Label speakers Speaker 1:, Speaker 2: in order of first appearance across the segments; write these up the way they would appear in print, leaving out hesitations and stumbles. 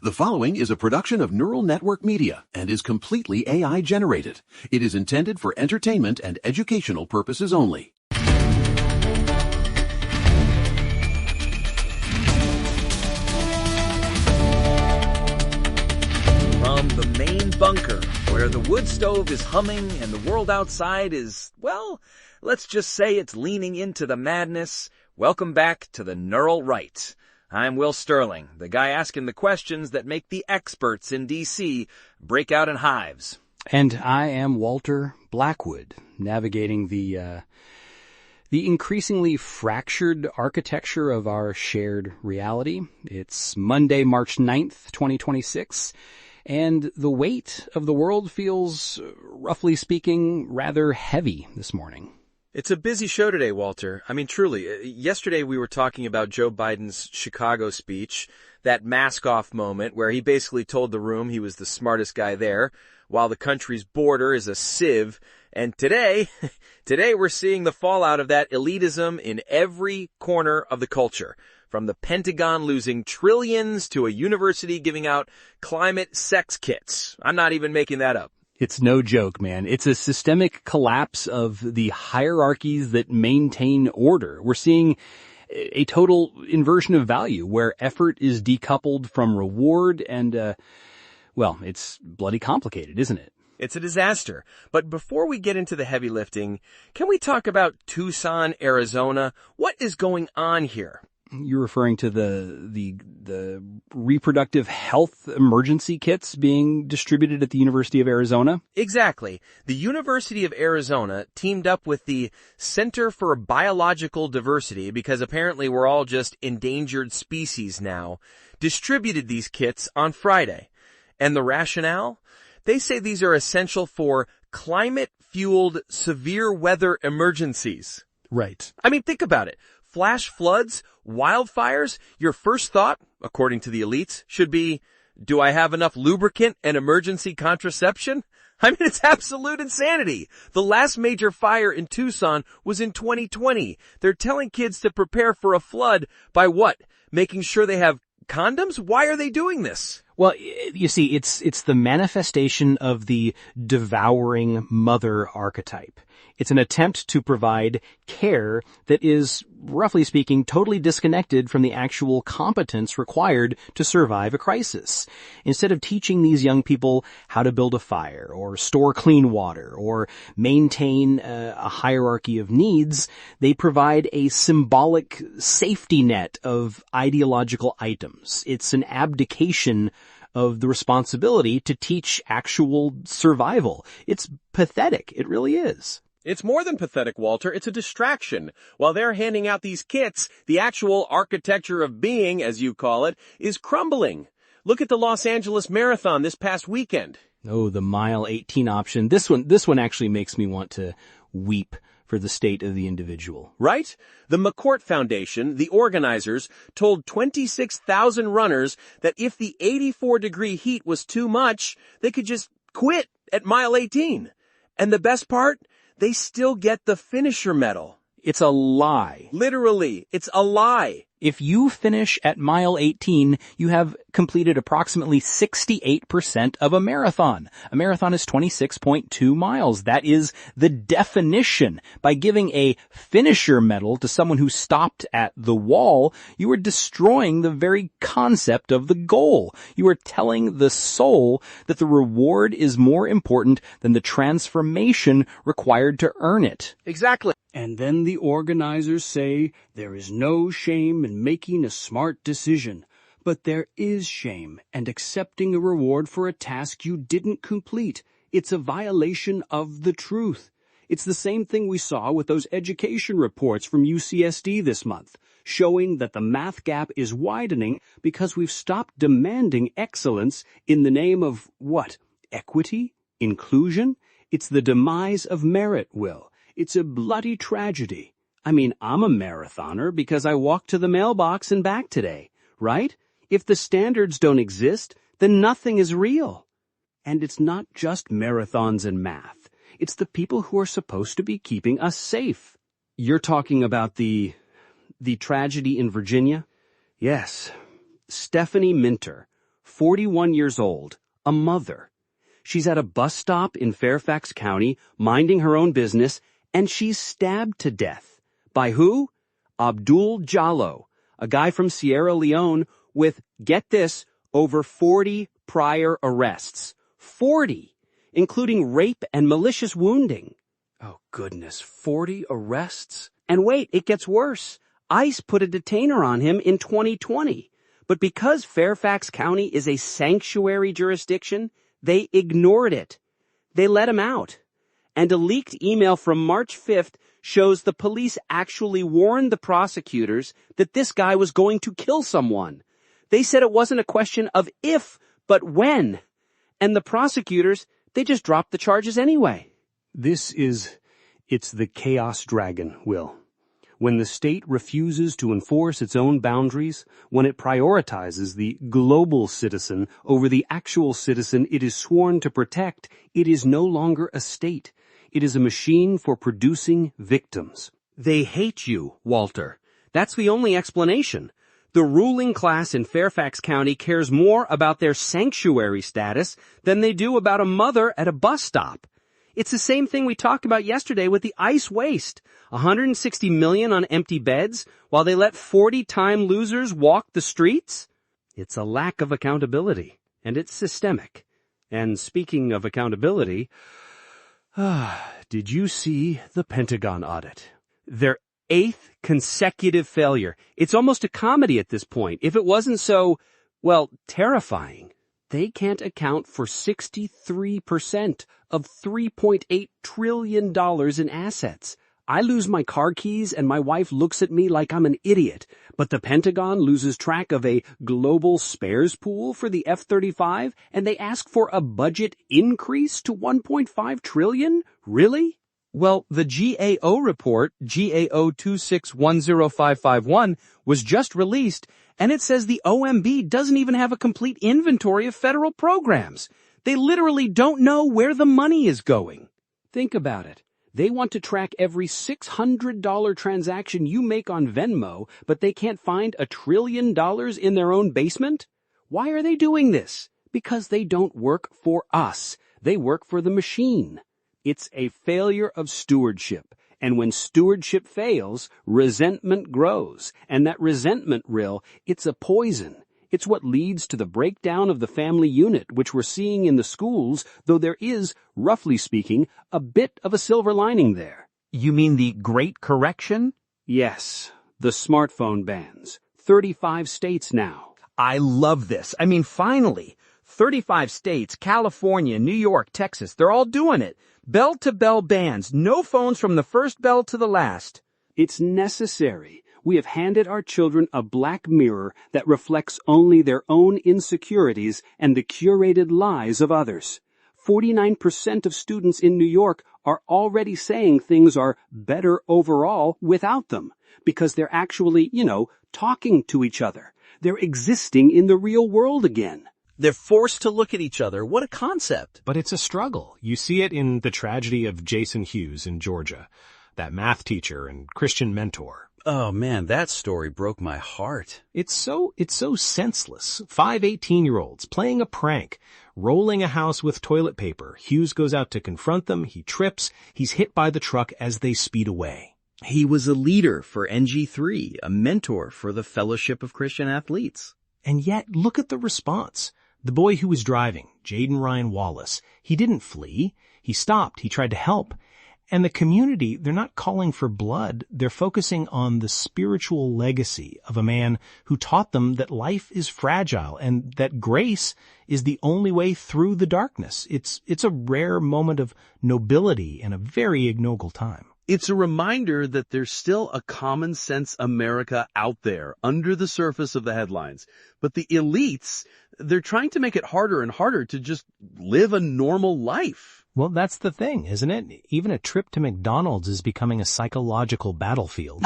Speaker 1: The following is a production of Neural Network Media and is completely AI generated. It is intended for entertainment and educational purposes only.
Speaker 2: From the main bunker, where the wood stove is humming and the world outside is, well, let's just say it's leaning into the madness, welcome back to the Neural Right. I'm Will Sterling, the guy asking the questions that make the experts in D.C. break out in hives.
Speaker 3: And I am Walter Blackwood, navigating the increasingly fractured architecture of our shared reality. It's Monday, March 9th, 2026, and the weight of the world feels, roughly speaking, rather heavy this morning.
Speaker 2: It's a busy show today, Walter. I mean, truly. Yesterday we were talking about Joe Biden's Chicago speech, that mask-off moment where he basically told the room he was the smartest guy there, while the country's border is a sieve. And today we're seeing the fallout of that elitism in every corner of the culture. From the Pentagon losing trillions to a university giving out climate sex kits. I'm not even making that up.
Speaker 3: It's no joke, man. It's a systemic collapse of the hierarchies that maintain order. We're seeing a total inversion of value where effort is decoupled from reward and, well, it's bloody complicated, isn't it?
Speaker 2: It's a disaster. But before we get into the heavy lifting, can we talk about Tucson, Arizona? What is going on here?
Speaker 3: You're referring to the reproductive health emergency kits being distributed at the University of Arizona?
Speaker 2: Exactly. The University of Arizona teamed up with the Center for Biological Diversity, because apparently we're all just endangered species now, distributed these kits on Friday. And the rationale? They say these are essential for climate-fueled severe weather emergencies.
Speaker 3: Right.
Speaker 2: I mean, think about it. Flash floods, wildfires, your first thought, according to the elites, should be, do I have enough lubricant and emergency contraception? I mean, it's absolute insanity. The last major fire in Tucson was in 2020. They're telling kids to prepare for a flood by what? Making sure they have condoms? Why are they doing this?
Speaker 3: Well, you see, it's the manifestation of the devouring mother archetype. It's an attempt to provide care that is, roughly speaking, totally disconnected from the actual competence required to survive a crisis. Instead of teaching these young people how to build a fire or store clean water or maintain a hierarchy of needs, they provide a symbolic safety net of ideological items. It's an abdication of the responsibility to teach actual survival. It's pathetic. It really is.
Speaker 2: It's more than pathetic, Walter. It's a distraction. While they're handing out these kits, the actual architecture of being, as you call it, is crumbling. Look at the Los Angeles Marathon this past weekend.
Speaker 3: Oh, the mile 18 option. This one actually makes me want to weep for the state of the individual.
Speaker 2: Right? The McCourt Foundation, the organizers, told 26,000 runners that if the 84-degree heat was too much, they could just quit at mile 18. And the best part? They still get the finisher medal.
Speaker 3: It's a lie.
Speaker 2: Literally, it's a lie.
Speaker 3: If you finish at mile 18, you have completed approximately 68% of a marathon. A marathon is 26.2 miles. That is the definition. By giving a finisher medal to someone who stopped at the wall, you are destroying the very concept of the goal. You are telling the soul that the reward is more important than the transformation required to earn it.
Speaker 2: Exactly.
Speaker 4: And then the organizers say there is no shame in making a smart decision, but there is shame in accepting a reward for a task you didn't complete. It's a violation of the truth. It's the same thing we saw with those education reports from UCSD this month, showing that the math gap is widening because we've stopped demanding excellence in the name of what? Equity? Inclusion? It's the demise of merit, Will. It's a bloody tragedy. I mean, I'm a marathoner because I walked to the mailbox and back today, right? If the standards don't exist, then nothing is real. And it's not just marathons and math. It's the people who are supposed to be keeping us safe. You're talking about the tragedy in Virginia? Yes. Stephanie Minter, 41 years old, a mother. She's at a bus stop in Fairfax County, minding her own business, and she's stabbed to death. By who? Abdul Jallo, a guy from Sierra Leone with, get this, over 40 prior arrests. 40! Including rape and malicious wounding. Oh goodness, 40 arrests? And wait, it gets worse. ICE put a detainer on him in 2020. But because Fairfax County is a sanctuary jurisdiction, they ignored it. They let him out. And a leaked email from March 5th shows the police actually warned the prosecutors that this guy was going to kill someone. They said it wasn't a question of if, but when. And the prosecutors, they just dropped the charges anyway.
Speaker 3: It's the chaos dragon, Will. When the state refuses to enforce its own boundaries, when it prioritizes the global citizen over the actual citizen it is sworn to protect, it is no longer a state. It is a machine for producing victims.
Speaker 4: They hate you, Walter. That's the only explanation. The ruling class in Fairfax County cares more about their sanctuary status than they do about a mother at a bus stop. It's the same thing we talked about yesterday with the ICE waste. $160 million on empty beds while they let 40-time losers walk the streets? It's a lack of accountability, and it's systemic. And speaking of accountability, did you see the Pentagon audit? Their 8th consecutive failure. It's almost a comedy at this point. If it wasn't so, well, terrifying. They can't account for 63% of $3.8 trillion in assets. I lose my car keys and my wife looks at me like I'm an idiot, but the Pentagon loses track of a global spares pool for the F-35 and they ask for a budget increase to $1.5 trillion? Really?
Speaker 5: Well, the GAO report, GAO 2610551, was just released, and it says the OMB doesn't even have a complete inventory of federal programs. They literally don't know where the money is going.
Speaker 4: Think about it. They want to track every $600 transaction you make on Venmo, but they can't find $1 trillion in their own basement? Why are they doing this? Because they don't work for us. They work for the machine. It's a failure of stewardship. And when stewardship fails, resentment grows. And that resentment, Rill, it's a poison. It's what leads to the breakdown of the family unit, which we're seeing in the schools, though there is, roughly speaking, a bit of a silver lining there.
Speaker 5: You mean the Great Correction?
Speaker 4: Yes, the smartphone bans. 35 states now.
Speaker 5: I love this. I mean, finally. 35 states, California, New York, Texas, they're all doing it. Bell-to-bell bans, no phones from the first bell to the last.
Speaker 4: It's necessary. We have handed our children a black mirror that reflects only their own insecurities and the curated lies of others. 49% of students in New York are already saying things are better overall without them, because they're actually, talking to each other. They're existing in the real world again.
Speaker 2: They're forced to look at each other. What a concept.
Speaker 3: But it's a struggle. You see it in the tragedy of Jason Hughes in Georgia, that math teacher and Christian mentor.
Speaker 6: Oh man, that story broke my heart.
Speaker 3: It's so senseless. 5 18-year-olds playing a prank, rolling a house with toilet paper. Hughes goes out to confront them. He trips. He's hit by the truck as they speed away.
Speaker 6: He was a leader for NG3, a mentor for the Fellowship of Christian Athletes.
Speaker 3: And yet, look at the response. The boy who was driving, Jaden Ryan Wallace, he didn't flee. He stopped. He tried to help. And the community, they're not calling for blood. They're focusing on the spiritual legacy of a man who taught them that life is fragile and that grace is the only way through the darkness. It's a rare moment of nobility in a very ignoble time.
Speaker 7: It's a reminder that there's still a common sense America out there under the surface of the headlines. But the elites, they're trying to make it harder and harder to just live a normal life.
Speaker 3: Well, that's the thing, isn't it? Even a trip to McDonald's is becoming a psychological battlefield.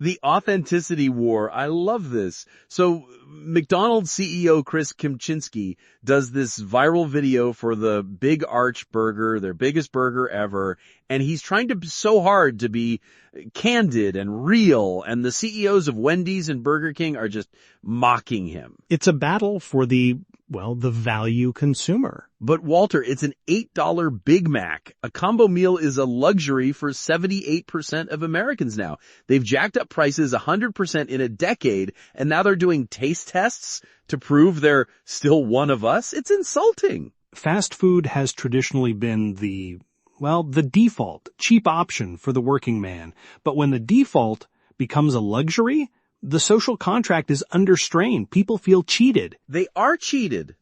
Speaker 7: The authenticity war. I love this. So McDonald's CEO Chris Kempczinski does this viral video for the Big Arch Burger, their biggest burger ever. And he's trying to so hard to be candid and real. And the CEOs of Wendy's and Burger King are just mocking him.
Speaker 3: It's a battle for the value consumer.
Speaker 7: But Walter, it's an $8 Big Mac. A combo meal is a luxury for 78% of Americans now. They've jacked up prices 100% in a decade, and now they're doing taste tests to prove they're still one of us. It's insulting.
Speaker 4: Fast food has traditionally been the default, cheap option for the working man. But when the default becomes a luxury, the social contract is under strain. People feel cheated.
Speaker 7: They are cheated.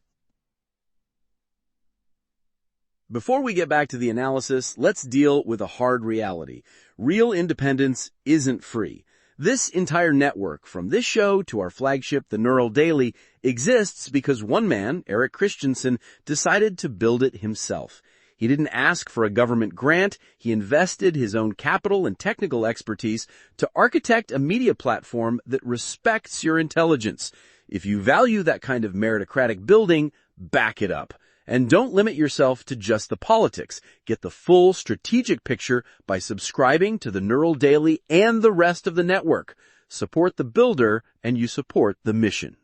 Speaker 2: Before we get back to the analysis, let's deal with a hard reality. Real independence isn't free. This entire network, from this show to our flagship, the Neural Daily, exists because one man, Eric Christensen, decided to build it himself. He didn't ask for a government grant. He invested his own capital and technical expertise to architect a media platform that respects your intelligence. If you value that kind of meritocratic building, back it up. And don't limit yourself to just the politics. Get the full strategic picture by subscribing to the Neural Daily and the rest of the network. Support the builder and you support the mission.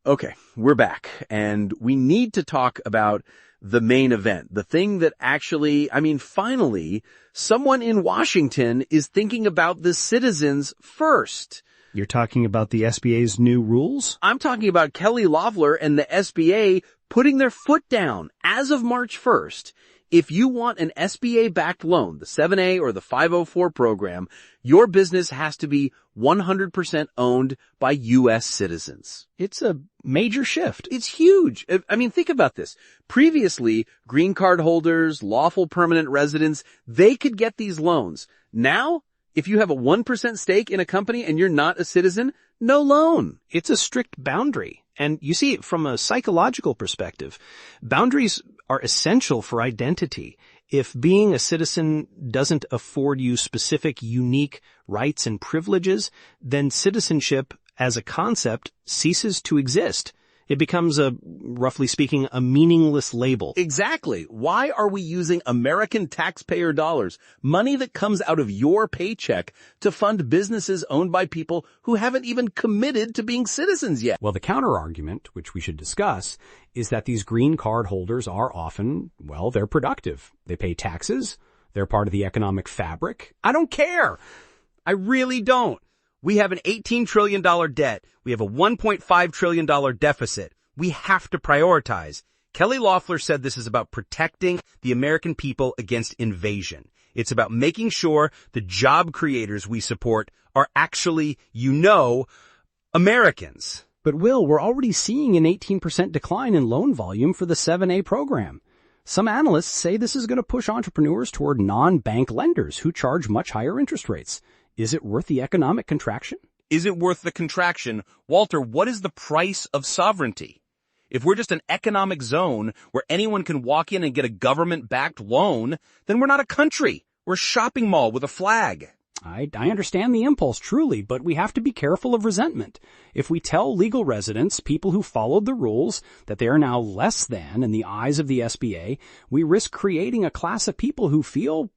Speaker 2: Okay, we're back, and we need to talk about the main event, the thing that actually, finally, someone in Washington is thinking about the citizens first.
Speaker 3: You're talking about the SBA's new rules?
Speaker 2: I'm talking about Kelly Loeffler and the SBA putting their foot down as of March 1st. If you want an SBA-backed loan, the 7A or the 504 program, your business has to be 100% owned by U.S. citizens.
Speaker 3: It's a major shift.
Speaker 2: It's huge. Think about this. Previously, green card holders, lawful permanent residents, they could get these loans. Now, if you have a 1% stake in a company and you're not a citizen, no loan.
Speaker 3: It's a strict boundary. And you see, from a psychological perspective, boundaries are essential for identity. If being a citizen doesn't afford you specific, unique rights and privileges, then citizenship as a concept ceases to exist. It becomes roughly speaking, a meaningless label.
Speaker 2: Exactly. Why are we using American taxpayer dollars, money that comes out of your paycheck, to fund businesses owned by people who haven't even committed to being citizens yet?
Speaker 3: Well, the counter-argument, which we should discuss, is that these green card holders are often, they're productive. They pay taxes. They're part of the economic fabric.
Speaker 2: I don't care. I really don't. We have an $18 trillion debt. We have a $1.5 trillion deficit. We have to prioritize. Kelly Loeffler said this is about protecting the American people against invasion. It's about making sure the job creators we support are actually, Americans.
Speaker 3: But Will, we're already seeing an 18% decline in loan volume for the 7A program. Some analysts say this is going to push entrepreneurs toward non-bank lenders who charge much higher interest rates. Is it worth the economic contraction?
Speaker 2: Is it worth the contraction? Walter, what is the price of sovereignty? If we're just an economic zone where anyone can walk in and get a government-backed loan, then we're not a country. We're a shopping mall with a flag.
Speaker 3: I understand the impulse, truly, but we have to be careful of resentment. If we tell legal residents, people who followed the rules, that they are now less than in the eyes of the SBA, we risk creating a class of people who feel,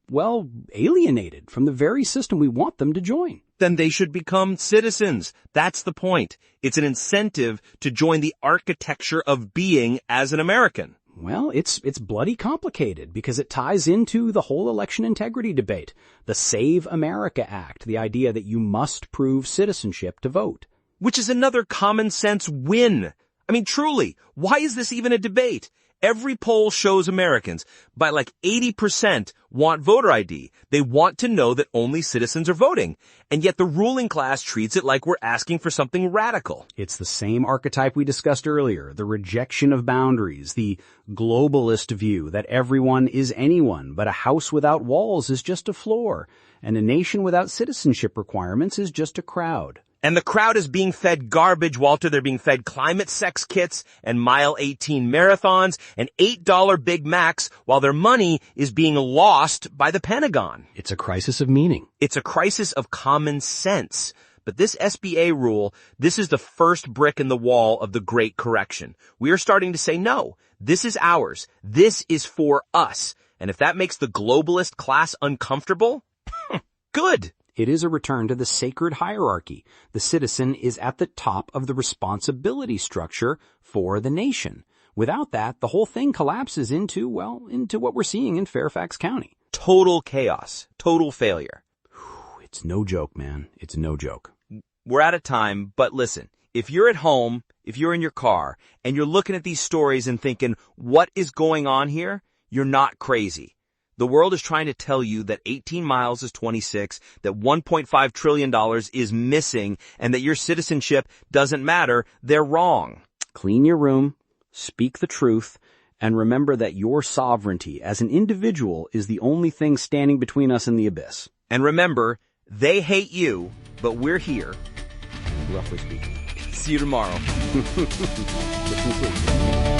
Speaker 3: alienated from the very system we want them to join.
Speaker 2: Then they should become citizens. That's the point. It's an incentive to join the architecture of being as an American.
Speaker 3: Well, it's bloody complicated because it ties into the whole election integrity debate, the Save America Act, the idea that you must prove citizenship to vote.
Speaker 2: Which is another common sense win. Truly, why is this even a debate? Every poll shows Americans, by 80%, want voter ID. They want to know that only citizens are voting. And yet the ruling class treats it like we're asking for something radical.
Speaker 3: It's the same archetype we discussed earlier, the rejection of boundaries, the globalist view that everyone is anyone, but a house without walls is just a floor, and a nation without citizenship requirements is just a crowd.
Speaker 2: And the crowd is being fed garbage, Walter. They're being fed climate sex kits and mile 18 marathons and $8 Big Macs while their money is being lost by the Pentagon.
Speaker 3: It's a crisis of meaning.
Speaker 2: It's a crisis of common sense. But this SBA rule, this is the first brick in the wall of the Great Correction. We are starting to say, no, this is ours. This is for us. And if that makes the globalist class uncomfortable, good.
Speaker 5: It is a return to the sacred hierarchy. The citizen is at the top of the responsibility structure for the nation. Without that, the whole thing collapses into what we're seeing in Fairfax County.
Speaker 2: Total chaos. Total failure.
Speaker 5: It's no joke, man. It's no joke.
Speaker 2: We're out of time, but listen, if you're at home, if you're in your car, and you're looking at these stories and thinking, what is going on here? You're not crazy. The world is trying to tell you that 18 miles is 26, that $1.5 trillion is missing, and that your citizenship doesn't matter. They're wrong.
Speaker 5: Clean your room, speak the truth, and remember that your sovereignty as an individual is the only thing standing between us and the abyss.
Speaker 2: And remember, they hate you, but we're here.
Speaker 5: Roughly speaking.
Speaker 2: See you tomorrow.
Speaker 5: This concludes.